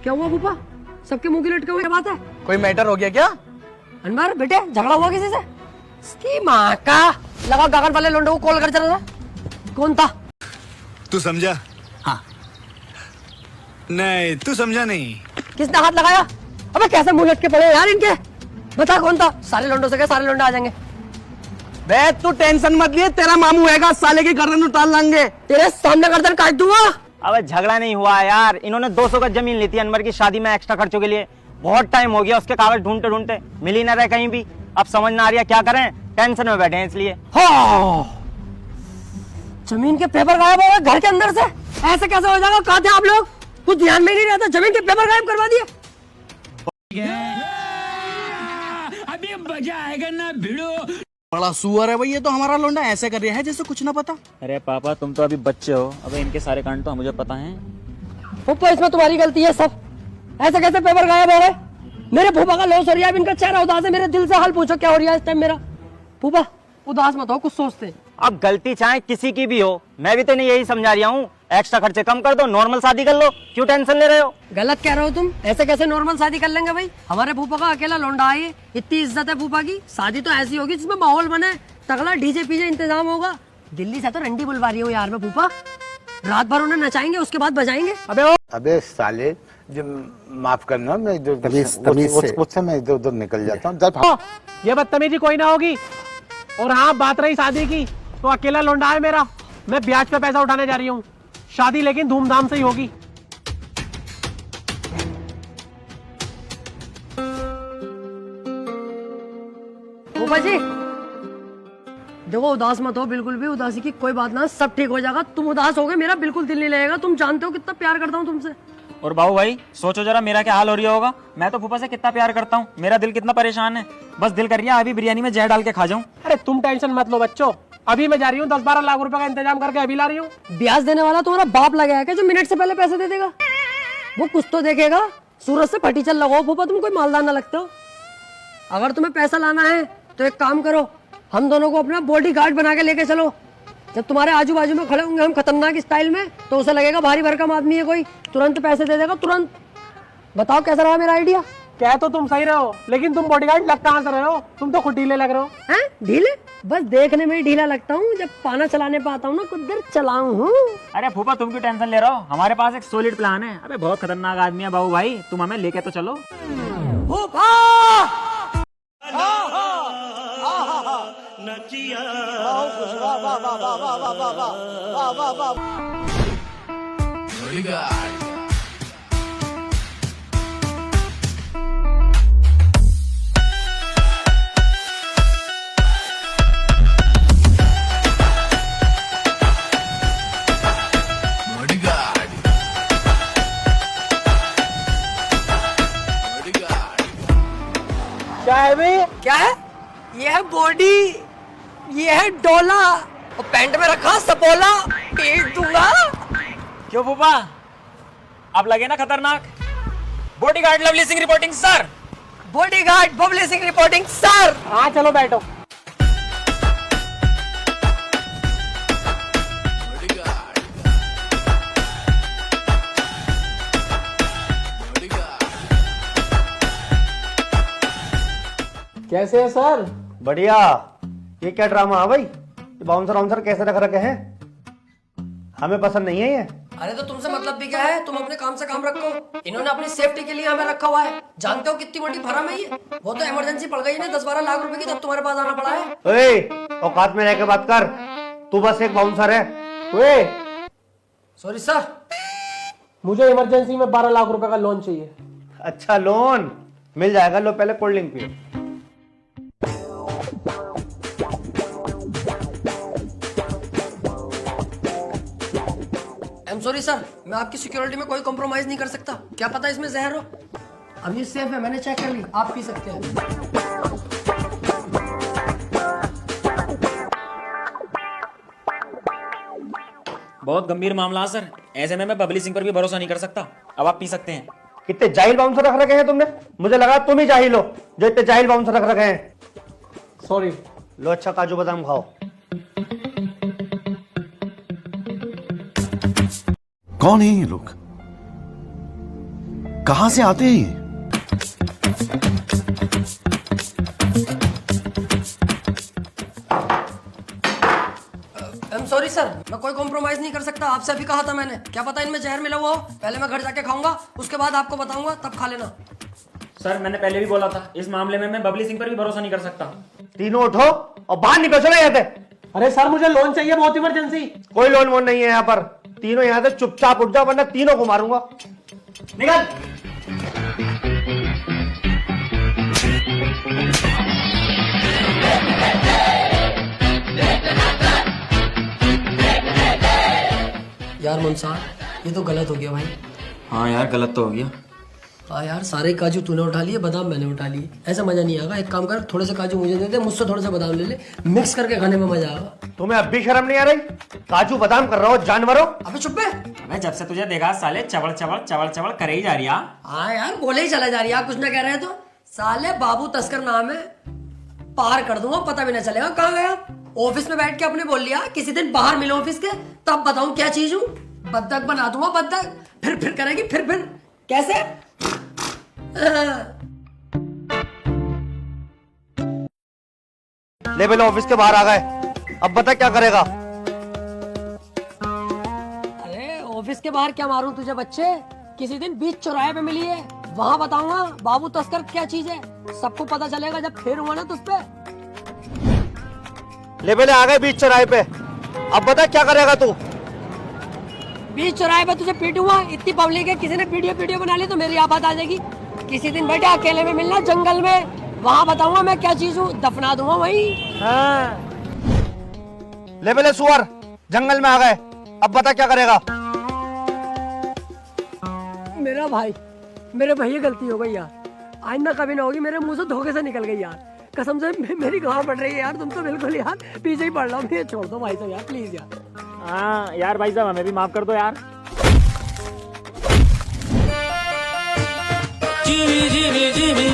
क्या हुआ फूफा? सबके मुंह की लटके हुए बात है? कोई मैटर हो गया क्या? अनवर बेटे झगड़ा हुआ किसी से? इसकी माँ का लगा गगन वाले लोंडे को कॉल कर चला था। कौन था? तू समझा? हाँ। नहीं तू समझा नहीं। किसने हाथ लगाया? अबे कैसे मुंह लटके पड़े यार इनके? बता कौन था? सारे लोंडों से क्या सारे लोंडे आ जाएंगे। बे तू टेंशन मत लिए, तेरा मामू हैगा, साले की गर्दन उतार लाएंगे। तेरे सामने गर्दन काट दूंगा। अबे झगड़ा नहीं हुआ यार, इन्होंने 200 गज जमीन ली थी अनवर की शादी में एक्स्ट्रा खर्चों के लिए। बहुत टाइम हो गया उसके कागज ढूंढते ढूंढते, मिल ही ना रहे कहीं भी। अब समझ ना आ रहा क्या करें, टेंशन में बैठे हैं इसलिए। हाँ। जमीन के पेपर गायब हो गए घर के अंदर से, ऐसे कैसे हो जाएगा? कहाँ थे आप लोग? कुछ ध्यान में नहीं रहता, जमीन के पेपर गायब करवा दिए। अभी मजा आएगा ना भिड़ो। बड़ा सुअर है भाई ये तो, हमारा लोंडा ऐसे कर रहा है जैसे कुछ ना पता। अरे पापा तुम तो अभी बच्चे हो, अब इनके सारे कांड तो मुझे पता है। फूफा इसमें तुम्हारी गलती है सब। ऐसे कैसे पेपर गायब हो गए? मेरे फूफा का लॉस हो रहा है, इनका चेहरा उदास है। मेरे दिल से हाल पूछो क्या हो रहा है इस टाइम मेरा। फूफा उदास मत हो, कुछ सोचते। अब गलती चाहे किसी की भी हो, मैं भी तो नहीं यही समझा रहा हूँ, एक्स्ट्रा खर्चे कम कर दो, नॉर्मल शादी कर लो, क्यों टेंशन ले रहे हो? गलत कह रहे हो तुम, ऐसे कैसे नॉर्मल शादी कर लेंगे भाई? हमारे फूफा का अकेला लौंडा है, इतनी इज्जत है फूफा की। शादी तो ऐसी होगी जिसमें माहौल बने, तगड़ा डीजे पीजे इंतजाम होगा। दिल्ली से तो रंडी बुलवा रही हो यार मैं फूफा, रात भर उन्हें नचाएंगे उसके बाद बजाएंगे। अबे साले, जो माफ करना, मैं उससे मैं इधर उधर निकल जाता हूँ। ये बदतमीजी कोई ना होगी। और हाँ, बात रही शादी की, तो अकेला लौंडा है मेरा, मैं ब्याज पे पैसा उठाने जा रही हूँ। शादी लेकिन धूमधाम से ही होगी। फूफा जी देखो, उदास मत हो बिल्कुल भी, उदासी की कोई बात ना, सब ठीक हो जाएगा। तुम उदास हो गए, मेरा बिल्कुल दिल नहीं लगेगा। तुम जानते हो कितना प्यार करता हूँ तुमसे। और बाबू भाई सोचो जरा मेरा क्या हाल हो रहा होगा। मैं तो फूफा से कितना प्यार करता हूँ, मेरा दिल कितना परेशान है। बस दिल कर रहा है अभी बिरयानी में जहर डाल के खा जाऊं। अरे तुम टेंशन मत लो बच्चों, अभी मैं जा रही हूँ 10-12 लाख रुपए का इंतजाम करके अभी ला रही हूँ। ब्याज देने वाला तुम्हारा बाप लगा है क्या, जो मिनट से पहले पैसे दे देगा? वो कुछ तो देखेगा। सूरज से फटी चल लगाओ फूफा, तुम कोई मालदार ना लगते हो। अगर तुम्हें पैसा लाना है तो एक काम करो, हम दोनों को अपना बॉडी गार्ड बना के लेके चलो। जब तुम्हारे आजू बाजू में खड़े होंगे हम खतरनाक स्टाइल में, तो उसे लगेगा भारी भरकम आदमी है कोई, तुरंत पैसे दे देगा तुरंत। बताओ कैसा रहा मेरा आइडिया? क्या तो तुम सही रहो, लेकिन तुम बॉडीगार्ड लग कहां से रहे हो? तुम तो खुद ढीले लग रहे हो। हैं? ढीले? बस देखने में ही ढीला लगता हूँ, जब पाना चलाने पे आता हूँ ना कुछ देर चलाऊं हूँ। अरे फूफा तुम क्यों टेंशन ले रहे हो, हमारे पास एक सॉलिड प्लान है। अबे बहुत खतरनाक आदमी है बाबू भाई, तुम हमें लेके तो चलो। क्या है भाई? क्या है ये? है बॉडी, ये है डोला, और पैंट में रखा सपोला। पीट दूंगा। क्यों फूफा अब लगे ना खतरनाक? Bodyguard lovely Singh reporting sir. Bodyguard Babli Singh reporting sir. हाँ चलो बैठो। कैसे है सर? बढ़िया। ये क्या ड्रामा है भाई? ये बाउंसर वाउंसर कैसे रख रखे हैं? हमें पसंद नहीं है ये। अरे तो तुमसे मतलब भी क्या है? तुम अपने काम से काम रखो। इन्होंने अपनी सेफ्टी के लिए हमें रखा हुआ है। जानते हो कितनी बड़ी फर्म है ये? वो तो इमरजेंसी पड़ गई है 10-12 लाख रुपए की, तब तुम्हारे पास आना पड़ा है। ओए, औकात में रह के बात कर, तू बस एक बाउंसर है। वे सॉरी सर। मुझे इमरजेंसी में 12 लाख रुपए का लोन चाहिए। अच्छा लोन मिल जाएगा, लो पहले कोल्ड ड्रिंक पियो। सॉरी सर, मैं आपकी सिक्योरिटी में कोई कॉम्प्रोमाइज नहीं कर सकता। क्या पता इसमें जहर हो। अब ये सेफ है, मैंने चेक कर ली, आप पी सकते हैं। बहुत गंभीर मामला है सर, ऐसे में मैं बबली सिंह पर भी भरोसा नहीं कर सकता। अब आप पी सकते हैं। कितने जाहिल बाउंसर रख रखे हैं तुमने? मुझे लगा तुम ही जाहिल हो जो इतने जाहिल बाउंसर रख रखे हैं। सॉरी। लो अच्छा काजू बादाम खाओ। कौन है ये लोग? कहां से आते हैं ये? सॉरी सर, मैं कोई कॉम्प्रोमाइज नहीं कर सकता। आपसे अभी कहा था मैंने। क्या पता इनमें जहर मिला हुआ हो। पहले मैं घर जाके खाऊंगा, उसके बाद आपको बताऊंगा, तब खा लेना। सर मैंने पहले भी बोला था, इस मामले में मैं बबली सिंह पर भी भरोसा नहीं कर सकता। तीनों उठो और बाहर निकल चलो यहाँ से। अरे सर मुझे लोन चाहिए, बहुत इमरजेंसी। कोई लोन वोन नहीं है यहाँ पर। तीनों यहाँ से चुपचाप उठ जाओ, वरना तीनों को मारूंगा। निकल। यार मुंसा, ये तो गलत हो गया भाई। हाँ यार गलत तो हो गया। हाँ यार, सारे काजू तूने उठा लिए, बादाम मैंने उठा लिए। ऐसा मजा नहीं आएगा। एक काम कर, थोड़े से काजू मुझे दे दे, मुझसे थोड़े से बादाम ले ले, मिक्स करके खाने में मजा आएगा। तुम्हें अब भी शर्म नहीं आ रही? काजू बादाम कर रहे हो जानवरों। अबे चुप बे। अबे जब से तुझे देखा साले चवड़ चवड़ चवड़ चवड़ करे ही जा रही है। हाँ यार, बोले ही चला जा रही है। आप कुछ ना कह रहे तो साले बाबू तस्कर नाम है, पार कर दूंगा, पता भी ना चलेगा कहाँ गया। ऑफिस में बैठ के अपने बोल लिया किसी दिन बाहर मिलो ऑफिस के, तब बताऊं क्या चीज हूँ। बद्दक बना दूंगा बद्दक, फिर करेगी, फिर कैसे। ले बेलो, ऑफिस के बाहर आ गए, अब बता क्या करेगा। अरे ऑफिस के बाहर क्या मारूं तुझे बच्चे। किसी दिन बीच चौराहे पे मिली है, वहां बताऊंगा बाबू तस्कर क्या चीज है। सबको पता चलेगा जब फिर हुआ ना तुझ पे। ले बेले आ गए बीच चौराहे पे, अब बता क्या करेगा तू। बीच चौराहे पे तुझे पीटूंगा। इतनी पब्लिक है, किसी ने वीडियो बना ली तो मेरी आफत आ जाएगी। किसी दिन बेटा अकेले में मिलना जंगल में, वहां बताऊंगा मैं क्या चीज हूँ, दफना दूंगा वहीं। हाँ। ले बेले सुअर, जंगल में आ गए, अब बता क्या करेगा। मेरा भाई, मेरे भैया गलती हो गई यार, आइंदा कभी ना होगी। मेरे मुंह से धोखे से निकल गई यार, कसम से मेरी गाँव पड़ रही है यार। तुम तो बिल्कुल यार पीछे ही पड़ रहा हूँ। मुझे छोड़ दो भाई साहब यार, प्लीज यार। हाँ यार भाई साहब हमें भी माफ कर दो यार। जीवी जीवी जीवी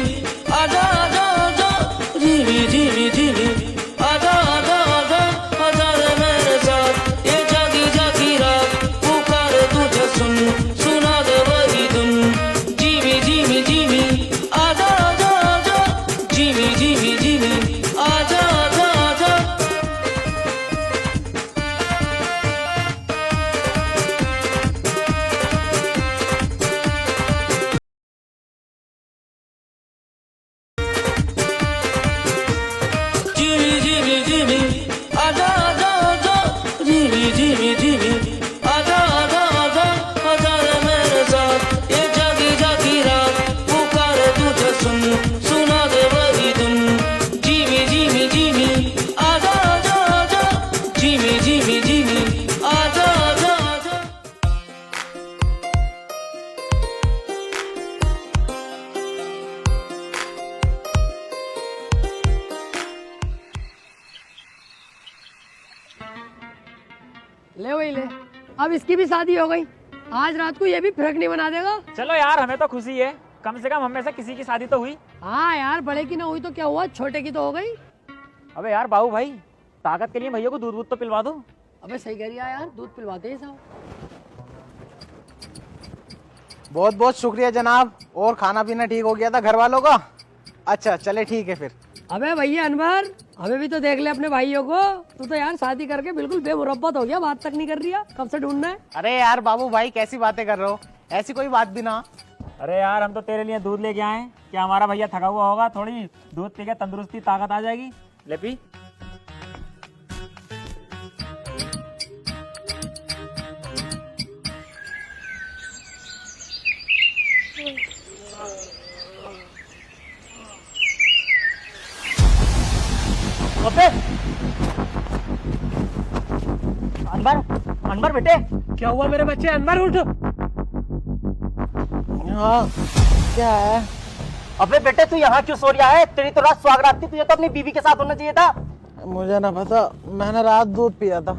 आजा आजा आजा, जीवी जीवी जीवी आजा आजा आजा, आजा रे मेरे साथ ये जागी जागी रात, पुकारे तुझे सुना दे वही धुन। जीवी जीवी जीवी आजा आजा आजा, जीवी जीवी जीवी आजा आजा आजा। जीवी जीवी जीवी आजा आजा आजा, जीवी जीवी जीवी आजा आजा आजा, आजा रे मेरे साथ ये जागी जागी रात, पुकारे तुझे सुना दे वही धुन। जीवी जीवी जीवी आजा आजा आजा, जीवी जीवी जीवी आजा आजा आजा। ले वही ले, अब इसकी भी शादी हो गई। आज रात को ये भी फिरक नहीं बना देगा। चलो यार हमें तो खुशी है, कम से कम हम में से किसी की शादी तो हुई। हाँ यार, बड़े की ना हुई तो क्या हुआ, छोटे की तो हो गई। अबे यार बाबू भाई, ताकत के लिए भैया को दूध तो पिलवा दो। अबे सही कह रही है यार, दूध पिलवाते हैं सब। बहुत बहुत शुक्रिया जनाब, और खाना पीना ठीक हो गया था घर वालों का। अच्छा चले ठीक है फिर। अबे भैया अनवर, हमें भी तो देख ले अपने भाइयों को। तू तो यार शादी करके बिल्कुल बेमुरब्बत हो गया, बात तक नहीं कर रही है। कब से ढूंढना है। अरे यार बाबू भाई कैसी बातें कर रहे हो, ऐसी कोई बात भी ना। अरे यार हम तो तेरे लिए दूध लेके आए, क्या हमारा भैया थका हुआ होगा, थोड़ी दूध पी के तंदुरुस्ती ताकत आ जाएगी। ले पी। अबे अनवर, अनवर बेटे क्या हुआ मेरे बच्चे? अनवर उठ। हाँ क्या है? अबे बेटे तू यहाँ क्यों सो रहा है? तेरी तो रात सुहागरात थी, तुझे तो अपनी बीवी के साथ होना चाहिए था। मुझे ना पता, मैंने रात दूध पिया था,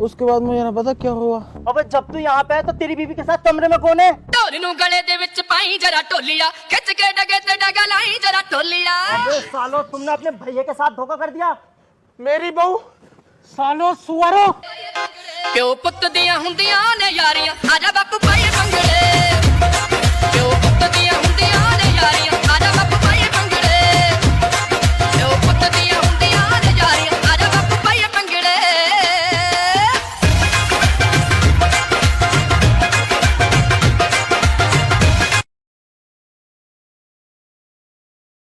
उसके बाद मुझे ना पता क्या हुआ। अबे जब तू यहाँ पे है तो तेरी बीवी के साथ कमरे में कौन है? ढोल नू गले दे विच पाई जरा ढोलिया, खिच के डगे ते डगा लाई जरा ढोलिया। अबे सालो, तुमने अपने भैया के साथ धोखा कर दिया। मेरी बहू सालो सुअरो। प्यो पुत दियां हुंदियां ने यारियां, आजा बापू पाई भंगड़े। प्यो